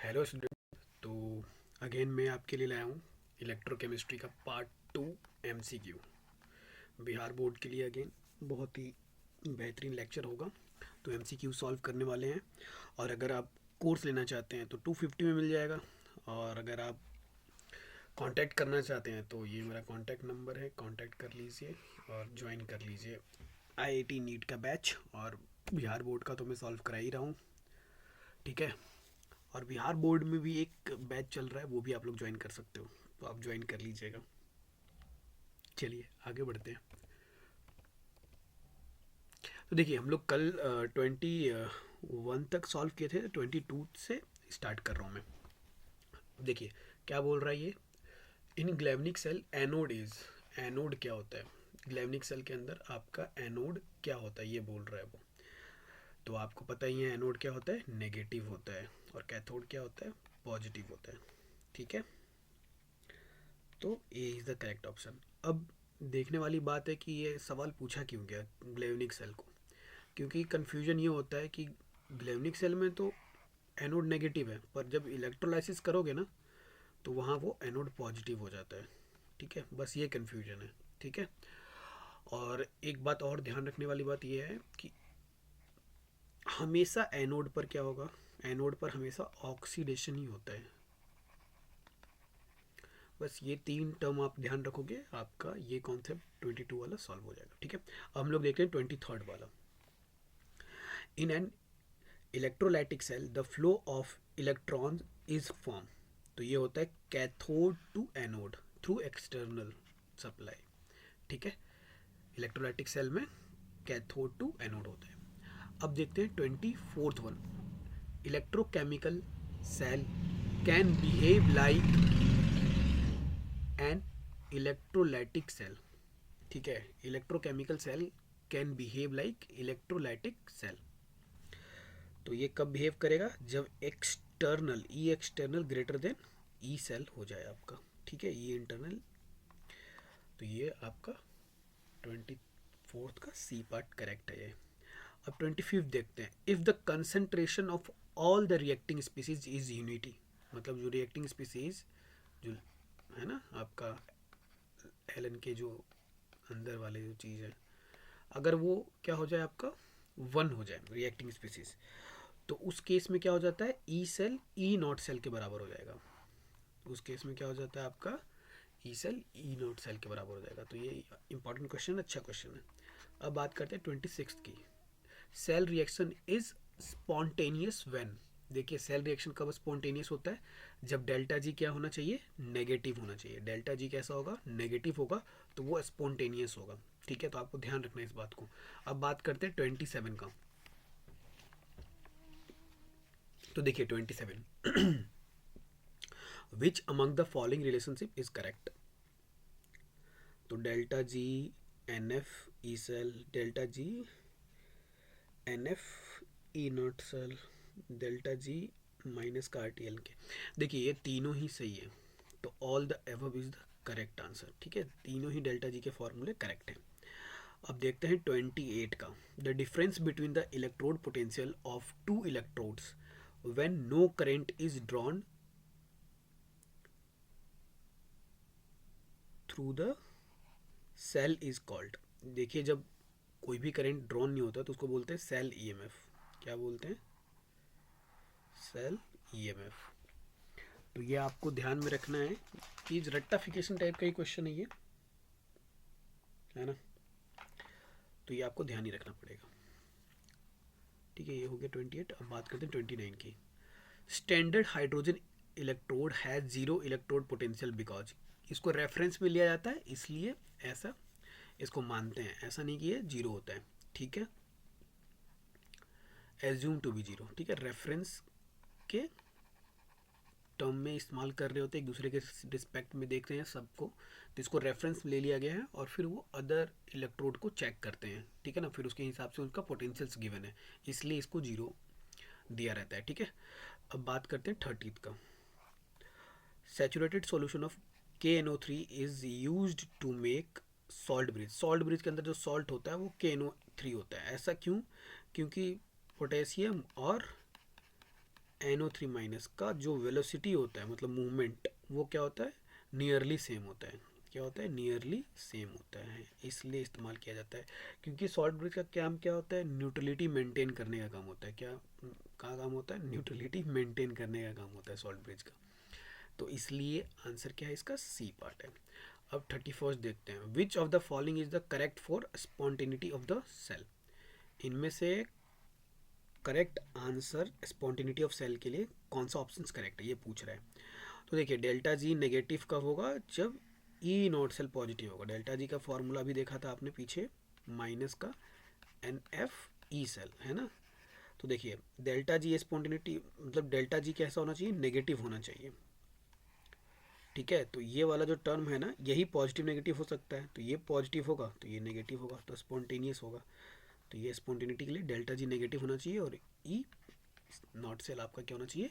Hello student. तो again मैं आपके लिए लाया हूँ इलेक्ट्रोकेमिस्ट्री का पार्ट 2 एमसीक्यू। बिहार बोर्ड के लिए अगेन बहुत ही बेहतरीन लेक्चर होगा। तो एमसीक्यू सॉल्व करने वाले हैं। और अगर आप कोर्स लेना चाहते हैं तो 250 में मिल जाएगा। और अगर आप कांटेक्ट करना चाहते हैं तो ये मेरा कांटेक्ट नंबर है, कांटेक्ट कर लीजिए और ज्वाइन कर लीजिए आईआईटी नीट का बैच। और बिहार बोर्ड का तो मैं सॉल्व करा ही रहा हूँ, ठीक है। और बिहार बोर्ड में भी एक बैच चल रहा है, वो भी आप लोग ज्वाइन कर सकते हो, तो आप ज्वाइन कर लीजिएगा। चलिए आगे बढ़ते हैं। तो देखिए हम लोग कल 21 तक सॉल्व किए थे, 22 से स्टार्ट कर रहा हूँ मैं। देखिए क्या बोल रहा है ये। इन ग्लेवनिक सेल एनोड इज, एनोड क्या होता है, ग्लेवनिक सेल के अंदर आपका एनोड क्या होता है ये बोल रहा है वो। तो आपको पता ही है एनोड क्या होता है, नेगेटिव होता है, और कैथोड क्या होता है, पॉजिटिव होता है, ठीक है। तो A is the correct option. अब देखने वाली बात है कि ये सवाल पूछा क्यों गया ग्लेवनिक सेल को, क्योंकि कन्फ्यूजन ये होता है कि ग्लेवनिक सेल में तो एनोड नेगेटिव है, पर जब इलेक्ट्रोलाइसिस करोगे ना तो वहाँ वो एनोड पॉजिटिव हो जाता है, ठीक है। बस ये कन्फ्यूजन है, ठीक है। और एक बात और ध्यान रखने वाली बात ये है कि हमेशा एनोड पर क्या होगा, एनोड पर हमेशा ऑक्सीडेशन ही होता है। बस ये तीन टर्म आप ध्यान रखोगे, आपका ये कॉन्सेप्ट 22 वाला सॉल्व हो जाएगा, ठीक है। अब हम लोग देखते हैं 23rd वाला। In an electrolytic cell the flow of electron is form. तो ये होता है cathode to anode through external supply, ठीक है। इलेक्ट्रोलाइटिक सेल में कैथोड टू एनोड होता है। अब देखते हैं 24th one. Electrochemical cell can behave like an electrolytic cell, ठीक है। Electrochemical cell can behave like electrolytic cell. तो ये कब बिहेव करेगा, जब external E external greater than E cell हो जाए आपका, ठीक है। ई इंटरनल। तो ये आपका 24th का सी पार्ट करेक्ट है ये। अब 25th देखते हैं। If the concentration of all the reacting species is unity, मतलब जो रिएक्टिंग स्पीसीज जो है ना आपका एलन के जो अंदर वाले जो चीज़ है, अगर वो क्या हो जाए आपका 1 हो जाए रिएक्टिंग स्पीसीज, तो उस केस में क्या हो जाता है, E cell E not cell के बराबर हो जाएगा। उस केस में क्या हो जाता है आपका, E cell E not cell के बराबर हो जाएगा। तो ये इंपॉर्टेंट क्वेश्चन, अच्छा क्वेश्चन है। अब बात करते हैं 26 की। Cell reaction is spontaneous when. देखिए सेल रिएक्शन कब स्पॉन्टेनियस होता है, जब डेल्टा जी क्या होना चाहिए, नेगेटिव होना चाहिए। डेल्टा जी कैसा होगा, नेगेटिव होगा, तो वो स्पॉन्टेनियस होगा, ठीक है। तो आपको ध्यान रखना है इस बात को। अब बात करते हैं 27 का। तो देखिए 27 which among the following relationship is correct. तो delta G N F E cell, delta G N F E not cell, delta G minus का आर टी एल के। देखिए ये तीनों ही सही है, तो all the above is the correct answer, ठीक है। तीनों ही डेल्टा जी के फॉर्मूले करेक्ट हैं। अब देखते हैं 28 का। The difference between the electrode potential of two electrodes when no current is drawn through the cell is called. देखिए जब कोई भी करंट ड्रॉन नहीं होता तो उसको बोलते हैं सेल ईएमएफ। क्या बोलते हैं, सेल ईएमएफ। तो ये आपको ध्यान में रखना है कि रट्टाफिकेशन टाइप का ही क्वेश्चन है ना। तो ये आपको ध्यान ही रखना पड़ेगा, ठीक है। ये हो गया 28। अब बात करते हैं 29 की। Standard hydrogen electrode has zero electrode potential because. इसको रेफरेंस में लिया जाता है इसलिए ऐसा इसको मानते हैं, ऐसा नहीं कि ये जीरो होता है, ठीक है। एज्यूम टू बी जीरो, ठीक है। रेफरेंस के टर्म में इस्तेमाल कर रहे होते हैं, एक दूसरे के रिस्पेक्ट में देख रहे हैं सबको, तो इसको रेफरेंस ले लिया गया है और फिर वो अदर इलेक्ट्रोड को चेक करते हैं, ठीक है ना। फिर उसके हिसाब से उनका पोटेंशियल्स गिवन है, इसलिए इसको जीरो दिया रहता है, ठीक है। अब बात करते हैं 30 का। Saturated solution of KNO3 is used to make salt bridge. Salt bridge के अंदर जो सॉल्ट होता है वो KNO3 होता है। ऐसा क्यों, क्योंकि पोटेशियम और NO3 माइनस का जो वेलोसिटी होता है मतलब मूवमेंट, वो क्या होता है, नियरली सेम होता है। क्या होता है, नियरली सेम होता है, इसलिए इस्तेमाल किया जाता है। क्योंकि सॉल्ट ब्रिज का काम क्या होता है, न्यूट्रलिटी मेंटेन करने का काम होता है। क्या का काम होता है, न्यूट्रलिटी मेंटेन करने का काम होता है सॉल्ट ब्रिज का। तो इसलिए आंसर क्या है इसका, सी पार्ट है। अब 31st देखते हैं, which of the following is the correct for spontaneity of the cell. इनमें से correct answer spontaneity of cell के लिए कौन सा ऑप्शन करेक्ट है, ये पूछ रहा है। तो देखिए डेल्टा जी नेगेटिव कब होगा, जब ई नॉट सेल पॉजिटिव होगा। डेल्टा जी का फॉर्मूला भी देखा था आपने पीछे, माइनस का NF ई सेल है ना। तो देखिए डेल्टा जी स्पॉन्टेनिटी मतलब डेल्टा जी कैसा होना चाहिए, नेगेटिव होना चाहिए। ठीक है, तो ये वाला जो टर्म है ना, यही पॉजिटिव नेगेटिव हो सकता है। तो ये पॉजिटिव होगा तो ये नेगेटिव होगा, तो स्पॉन्टेनियस होगा। तो ये स्पॉन्टेनिटी के लिए डेल्टा जी नेगेटिव होना चाहिए और ई नॉट सेल आपका क्या होना चाहिए,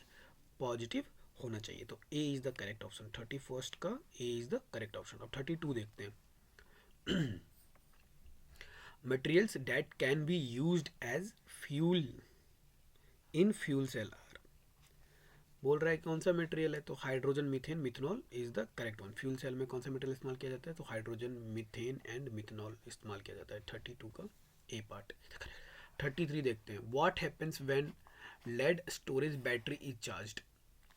पॉजिटिव होना चाहिए। तो A is the correct option, 31st का A is the correct option. अब 32 देखते हैं। Materials that can be used as fuel in fuel cell are. बोल रहा है कौन सा मटेरियल है, तो hydrogen, methane, methanol is the correct one. Fuel cell में कौन सा मटेरियल इस्तेमाल किया जाता है, तो हाइड्रोजन, मीथेन एंड मिथेनॉल इस्तेमाल किया जाता है। 32 का ए पार्ट। 33 देखते हैं, what happens when lead storage battery is charged.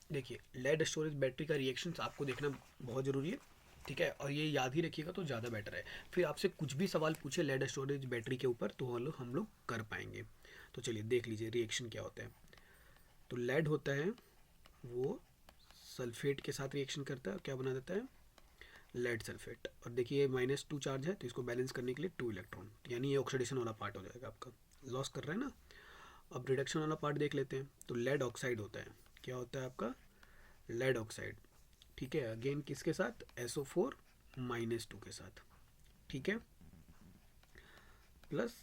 देखिए लेड स्टोरेज बैटरी का रिएक्शन आपको देखना बहुत ज़रूरी है, ठीक है, और ये याद ही रखिएगा तो ज़्यादा बेटर है। फिर आपसे कुछ भी सवाल पूछे लेड स्टोरेज बैटरी के ऊपर तो हम लोग कर पाएंगे। तो चलिए देख लीजिए रिएक्शन क्या होता है। तो लेड होता है वो सल्फेट के साथ रिएक्शन करता है और क्या बना देता है, लेड सल्फेट। और देखिए -2 चार्ज है तो इसको बैलेंस करने के लिए 2 इलेक्ट्रॉन, यानी ये ऑक्सीडेशन वाला पार्ट हो जाएगा आपका, लॉस कर रहा है ना। अब रिडक्शन वाला पार्ट देख लेते हैं। तो लेड ऑक्साइड होता है, क्या होता है आपका, लेड ऑक्साइड। ठीक है, अगेन किसके साथ, SO4 -2 के साथ, ठीक है, प्लस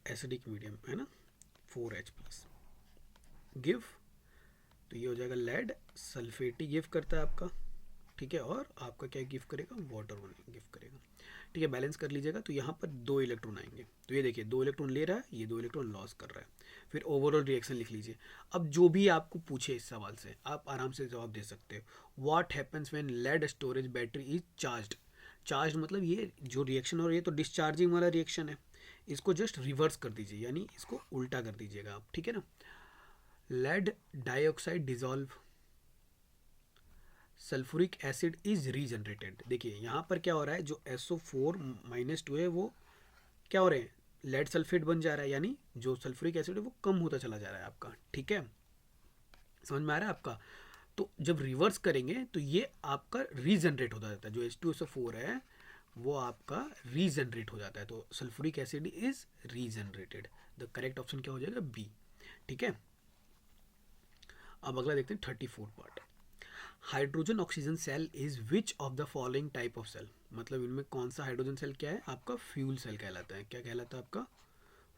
एसिडिक मीडियम है ना, 4H प्लस गिव। तो ये हो जाएगा लेड सल्फेट ही गिव करता है आपका, ठीक है, और आपका क्या गिव करेगा, वाटर गिव करेगा। ठीक है, बैलेंस कर लीजिएगा। तो यहाँ पर 2 इलेक्ट्रॉन आएंगे। तो ये देखिए 2 इलेक्ट्रॉन ले रहा है, ये 2 इलेक्ट्रॉन लॉस कर रहा है। फिर ओवरऑल रिएक्शन लिख लीजिए। अब जो भी आपको पूछे इस सवाल से आप आराम से जवाब दे सकते हो। What happens when lead storage battery is charged. Charge मतलब ये जो रिएक्शन हो रही है तो डिस्चार्जिंग वाला रिएक्शन है, इसको जस्ट रिवर्स कर दीजिए, यानी इसको उल्टा कर दीजिएगा आप, ठीक है ना। Lead dioxide dissolve, sulphuric acid is regenerated. देखिए यहाँ पर क्या हो रहा है, जो SO4 -2 है वो क्या हो रहे हैं, लेड सल्फेट बन जा रहा है, यानी जो सल्फ्यूरिक एसिड है वो कम होता चला जा रहा है आपका, ठीक है, समझ में आ रहा है आपका। तो जब रिवर्स करेंगे तो ये आपका रीजनरेट होता जाता है, जो H2SO4 है वो आपका रीजनरेट हो जाता है। तो sulphuric acid is regenerated. The correct option क्या हो जाएगा, बी, ठीक है। अब अगला देखते हैं 34 part. Hydrogen oxygen cell is which of the following type of cell. मतलब इनमें कौन सा हाइड्रोजन सेल क्या है आपका, फ्यूल सेल कहलाता है। क्या कहलाता है आपका,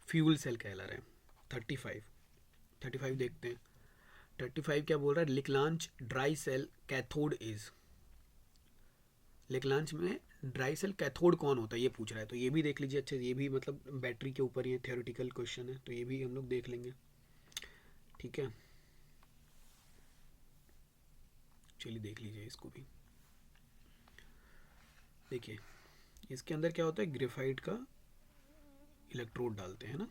फ्यूल सेल कहला रहा है। 35 देखते हैं। 35 क्या बोल रहा है, लिकलांच ड्राई सेल कैथोड इज। लिकलांच में ड्राई सेल कैथोड कौन होता है ये पूछ रहा है, तो ये भी देख लीजिए अच्छे, ये भी मतलब बैटरी के ऊपर ये थियोरेटिकल क्वेश्चन है, तो ये भी हम लोग देख लेंगे, ठीक है। चलिए देख लीजिए इसको भी। देखिए इसके अंदर क्या होता है, ग्रेफाइट का इलेक्ट्रोड डालते हैं ना,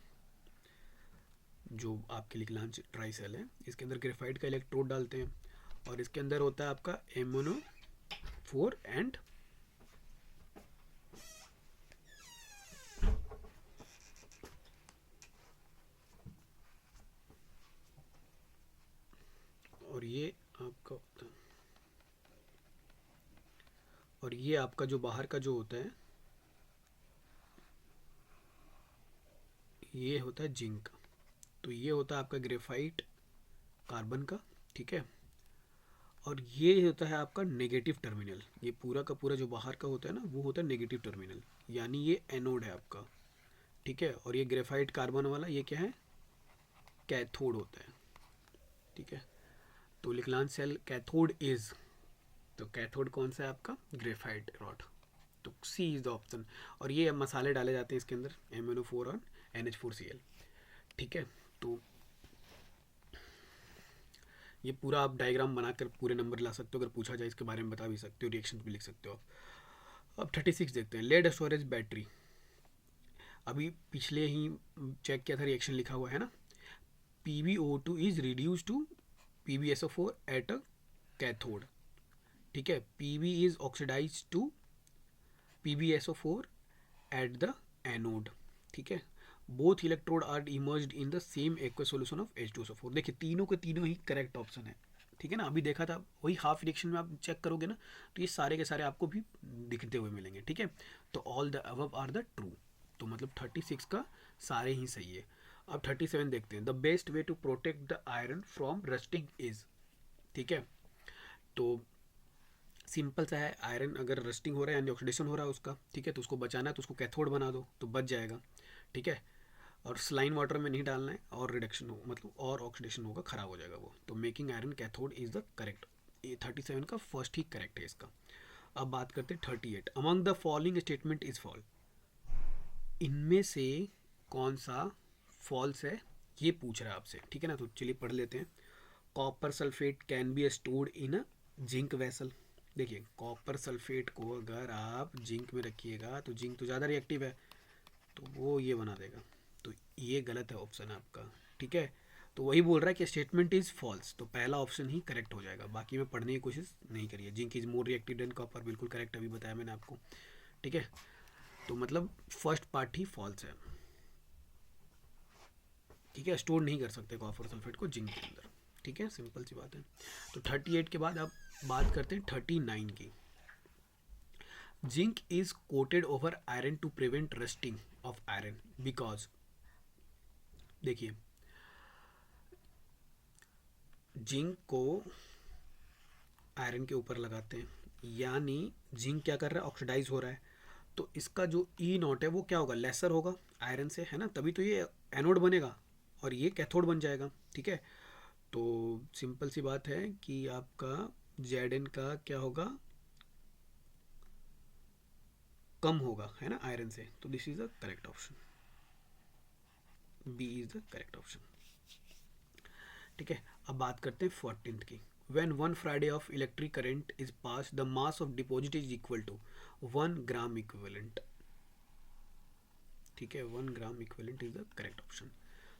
जो आपके लिकलांच ड्राई सेल है इसके अंदर ग्रेफाइट का इलेक्ट्रोड डालते हैं, और इसके अंदर होता है आपका MnO4 एंड और ये आपका होता है, और ये आपका जो बाहर का जो होता है ये होता है जिंक। तो ये होता है आपका ग्रेफाइट कार्बन का, ठीक है, और ये होता है आपका नेगेटिव टर्मिनल। ये पूरा का पूरा जो बाहर का होता है ना वो होता है नेगेटिव टर्मिनल, यानी ये एनोड है आपका, ठीक है, और ये ग्रेफाइट कार्बन वाला ये क्या है, कैथोड होता है, ठीक है। तो लिकलांच सेल कैथोड इज, तो कैथोड कौन सा है आपका, ग्रेफाइट रॉड। तो सी इज द ऑप्शन। और ये मसाले डाले जाते हैं इसके अंदर, MnO4 और NH4Cl, ठीक है। तो ये पूरा आप डायग्राम बनाकर पूरे नंबर ला सकते हो, अगर पूछा जाए इसके बारे में बता भी सकते हो, रिएक्शन भी लिख सकते हो। अब 36 देखते हैं, लेड स्टोरेज बैटरी। अभी पिछले ही चेक किया था, रिएक्शन लिखा हुआ है ना, PbO2 is reduce to PbSO4 at a cathode. ठीक है, Pb is oxidise to PbSO4 at the anode. ठीक है, both electrode are emerged in the same aqua solution of H2SO4। देखिए तीनों के तीनों ही करेक्ट ऑप्शन है। ठीक है ना, अभी देखा था वही हाफ रिएक्शन में आप चेक करोगे ना, तो ये सारे के सारे आपको भी दिखते हुए मिलेंगे। ठीक है, तो all the above are the true, तो मतलब 36 का सारे ही सही है। अब 37 देखते हैं, the best way to protect the iron from rusting is. ठीक है, तो सिंपल सा है, आयरन अगर रस्टिंग हो रहा है यानी ऑक्सीडेशन हो रहा है उसका, ठीक है, तो उसको बचाना है तो उसको कैथोड बना दो तो बच जाएगा। ठीक है, और स्लाइन वाटर में नहीं डालना है, और रिडक्शन हो मतलब और ऑक्सीडेशन होगा, खराब हो जाएगा वो। तो making iron cathode is the correct. ये 37 का फर्स्ट ही करेक्ट है इसका। अब बात करते हैं 38, among the following statement is fall. इनमें से कौन सा फॉल्स है ये पूछ रहा है आपसे। ठीक है ना, तो चलिए पढ़ लेते हैं। Copper sulphate can be stored in a zinc vessel. देखिए कॉपर सल्फेट को अगर आप जिंक में रखिएगा तो जिंक तो ज़्यादा रिएक्टिव है, तो वो ये बना देगा, तो ये गलत है ऑप्शन आपका। ठीक है, तो वही बोल रहा है कि स्टेटमेंट इज फॉल्स, तो पहला ऑप्शन ही करेक्ट हो जाएगा, बाकी में पढ़ने की कोशिश नहीं करिए। Zinc is more reactive than copper, बिल्कुल करेक्ट अभी बताया मैंने आपको। ठीक है, तो मतलब फर्स्ट पार्ट ही फॉल्स है। ठीक है, स्टोर नहीं कर सकते कॉपर सल्फेट को जिंक के अंदर। ठीक है, सिंपल सी बात है। तो 38 के बाद अब बात करते हैं 39 की। Zinc is coated over iron to prevent rusting of iron because. देखिए जिंक को आयरन के ऊपर लगाते हैं, यानी जिंक क्या कर रहा है, ऑक्सीडाइज हो रहा है, तो इसका जो ई नॉट है वो क्या होगा, लेसर होगा आयरन से, है ना, तभी तो ये एनोड बनेगा और ये कैथोड बन जाएगा। ठीक है, तो सिंपल सी बात है कि आपका जेड का क्या होगा, कम होगा, है ना, आयरन से, तो this is the correct option, B is the correct option. ठीक है, अब बात करते हैं 14th की। When 1 Friday of electric current is passed, the mass of deposit is equal to 1 gram equivalent। ठीक है, 1 gram equivalent is the correct option.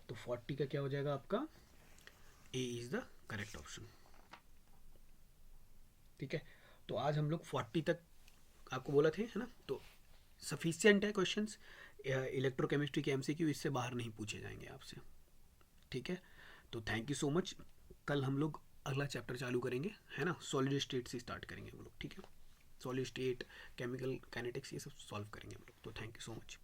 तो 40 का क्या हो जाएगा आपका, ए इज द करेक्ट ऑप्शन। ठीक है, तो आज हम लोग 40 तक आपको बोला थे, है ना, तो सफिशियंट है क्वेश्चंस। इलेक्ट्रोकेमिस्ट्री के एमसीक्यू इससे बाहर नहीं पूछे जाएंगे आपसे। ठीक है, तो थैंक यू सो मच। कल हम लोग अगला चैप्टर चालू करेंगे, है ना, सॉलिड स्टेट से स्टार्ट करेंगे हम लोग। ठीक है, सॉलिड स्टेट, केमिकल काइनेटिक्स, ये सब सॉल्व करेंगे हम लोग। तो थैंक यू सो मच।